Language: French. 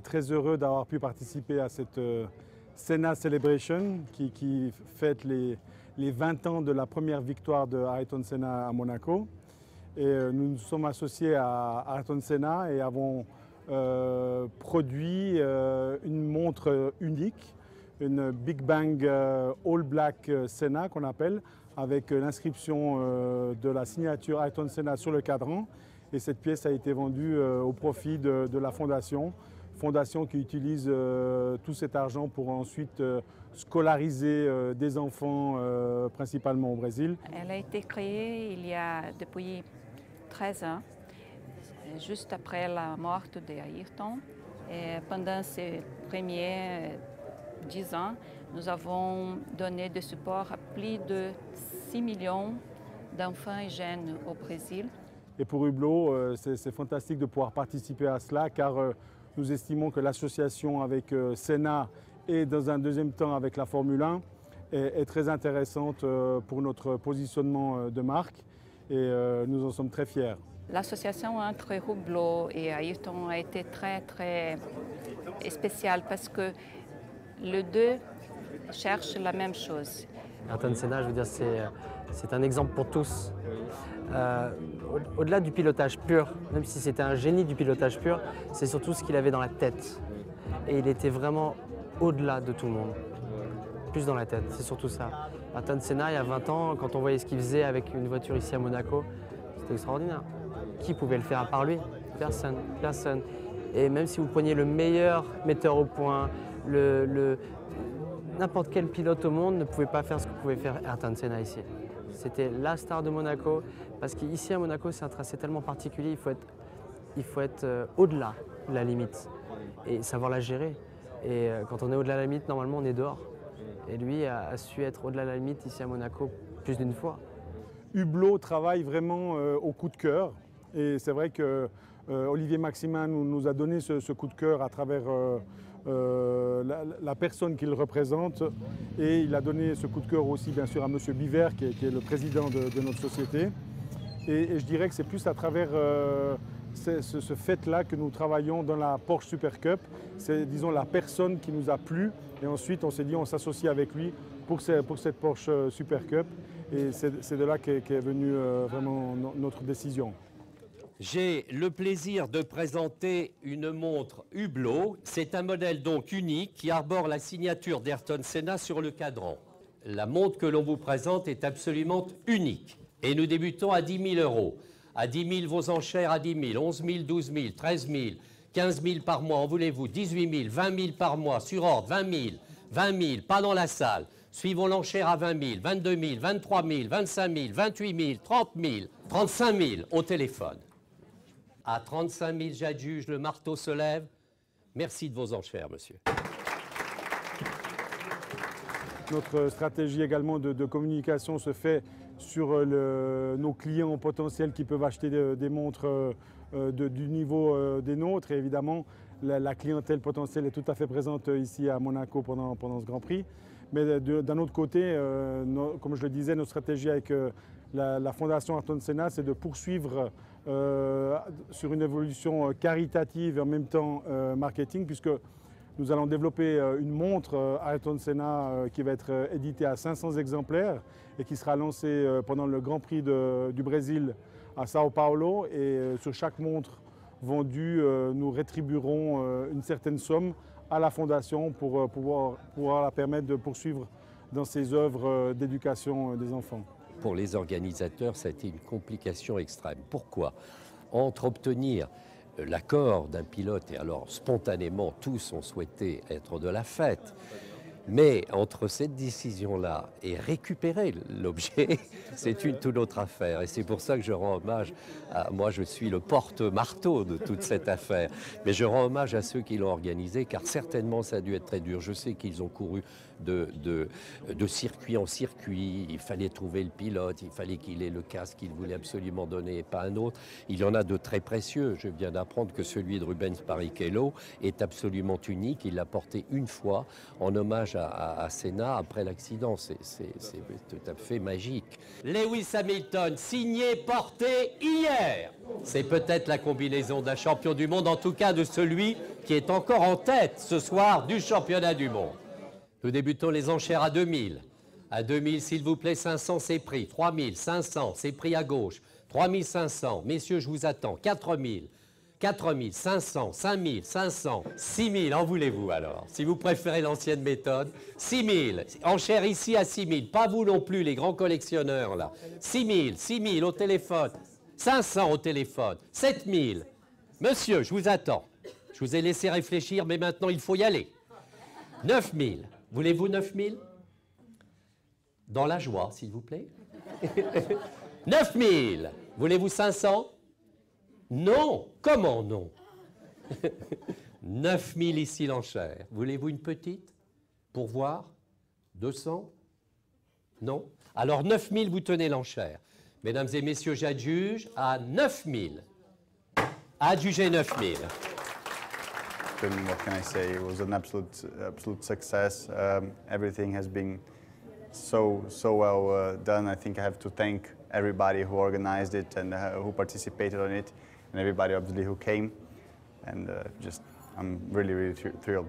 très heureux d'avoir pu participer à cette Senna Celebration qui fête les 20 ans de la première victoire de Ayrton Senna à Monaco. Et nous nous sommes associés à Ayrton Senna et avons produit une montre unique, une Big Bang All Black Senna qu'on appelle, avec l'inscription de la signature Ayrton Senna sur le cadran. Et cette pièce a été vendue au profit de la fondation qui utilise tout cet argent pour ensuite scolariser des enfants, principalement au Brésil. Elle a été créée il y a depuis 13 ans, juste après la mort d'Ayrton. Et pendant ces premiers 10 ans, nous avons donné du support à plus de 6 millions d'enfants et jeunes au Brésil. Et pour Hublot, c'est fantastique de pouvoir participer à cela car nous estimons que l'association avec Senna et dans un deuxième temps avec la Formule 1 est très intéressante pour notre positionnement de marque et nous en sommes très fiers. L'association entre Hublot et Ayrton a été très spéciale parce que les deux cherchent la même chose. Ayrton Senna, je veux dire, c'est un exemple pour tous. Au-delà du pilotage pur, même si c'était un génie du pilotage pur, c'est surtout ce qu'il avait dans la tête. Et il était vraiment au-delà de tout le monde. Plus dans la tête, c'est surtout ça. Ayrton Senna, il y a 20 ans, quand on voyait ce qu'il faisait avec une voiture ici à Monaco, c'était extraordinaire. Qui pouvait le faire à part lui? Personne, personne. Et même si vous preniez le meilleur metteur au point, n'importe quel pilote au monde ne pouvait pas faire ce que pouvait faire Ayrton Senna ici. C'était la star de Monaco, parce qu'ici à Monaco, c'est un tracé tellement particulier, il faut être au-delà de la limite et savoir la gérer. Et quand on est au-delà de la limite, normalement, on est dehors. Et lui a su être au-delà de la limite ici à Monaco plus d'une fois. Hublot travaille vraiment au coup de cœur. Et c'est vrai que Olivier Maximin nous a donné ce coup de cœur à travers la personne qu'il représente. Et il a donné ce coup de cœur aussi, bien sûr, à M. Biver, qui est le président de notre société. Et je dirais que c'est plus à travers ce fait-là que nous travaillons dans la Porsche Super Cup. C'est, disons, la personne qui nous a plu. Et ensuite, on s'est dit, on s'associe avec lui pour cette Porsche Super Cup. Et c'est de là qu'est venue vraiment notre décision. J'ai le plaisir de présenter une montre Hublot. C'est un modèle donc unique qui arbore la signature d'Ayrton Senna sur le cadran. La montre que l'on vous présente est absolument unique. Et nous débutons à 10 000 €. À 10 000, vos enchères à 10 000, 11 000, 12 000, 13 000, 15 000 par mois, en voulez-vous, 18 000, 20 000 par mois, sur ordre, 20 000, 20 000, pas dans la salle. Suivons l'enchère à 20 000, 22 000, 23 000, 25 000, 28 000, 30 000, 35 000 au téléphone. À 35 000, j'adjuge, le marteau se lève. Merci de vos enchères, monsieur. Notre stratégie également de communication se fait sur nos clients potentiels qui peuvent acheter des montres du niveau des nôtres. Et évidemment, la clientèle potentielle est tout à fait présente ici à Monaco pendant ce Grand Prix. Mais d'un autre côté, comme je le disais, notre stratégie avec la Fondation Ayrton Senna, c'est de poursuivre sur une évolution caritative et en même temps marketing, puisque nous allons développer une montre Ayrton Senna qui va être éditée à 500 exemplaires et qui sera lancée pendant le Grand Prix du Brésil à Sao Paulo. Et sur chaque montre vendue, nous rétribuerons une certaine somme à la Fondation pour pouvoir la permettre de poursuivre dans ses œuvres d'éducation des enfants. Pour les organisateurs, ça a été une complication extrême. Pourquoi? Entre obtenir l'accord d'un pilote, et alors spontanément tous ont souhaité être de la fête, mais entre cette décision-là et récupérer l'objet, c'est une toute autre affaire. Et c'est pour ça que je rends hommage à... Moi, je suis le porte-marteau de toute cette affaire. Mais je rends hommage à ceux qui l'ont organisé, car certainement ça a dû être très dur. Je sais qu'ils ont couru de circuit en circuit. Il fallait trouver le pilote, il fallait qu'il ait le casque qu'il voulait absolument donner et pas un autre. Il y en a de très précieux. Je viens d'apprendre que celui de Rubens Barrichello est absolument unique. Il l'a porté une fois en hommage hommage à Senna après l'accident. C'est tout à fait magique. Lewis Hamilton, signé, porté hier. C'est peut-être la combinaison d'un champion du monde, en tout cas de celui qui est encore en tête ce soir du championnat du monde. Nous débutons les enchères à 2000. À 2000, s'il vous plaît, 500, c'est pris. 3000, 500, c'est pris à gauche. 3500, messieurs, je vous attends. 4000. 4000, 500, 5000, 500, 6000, en voulez-vous alors? Si vous préférez l'ancienne méthode, 6000, enchère ici à 6000, pas vous non plus les grands collectionneurs là. 6000, 6000 au téléphone, 500 au téléphone, 7000. Monsieur, je vous attends. Je vous ai laissé réfléchir, mais maintenant il faut y aller. 9000, voulez-vous 9000? Dans la joie, s'il vous plaît. 9000, voulez-vous 500? Non, comment non? 9000 ici l'enchère. Voulez-vous une petite? Pour voir? 200? Non? Alors 9000, vous tenez l'enchère. Mesdames et messieurs, j'adjuge à 9000. Adjugez 9000. What can I say? It was an absolute success. Everything has been so well done. I think I have to thank everybody who organized it and who participated on it. And everybody obviously who came, and I'm really thrilled.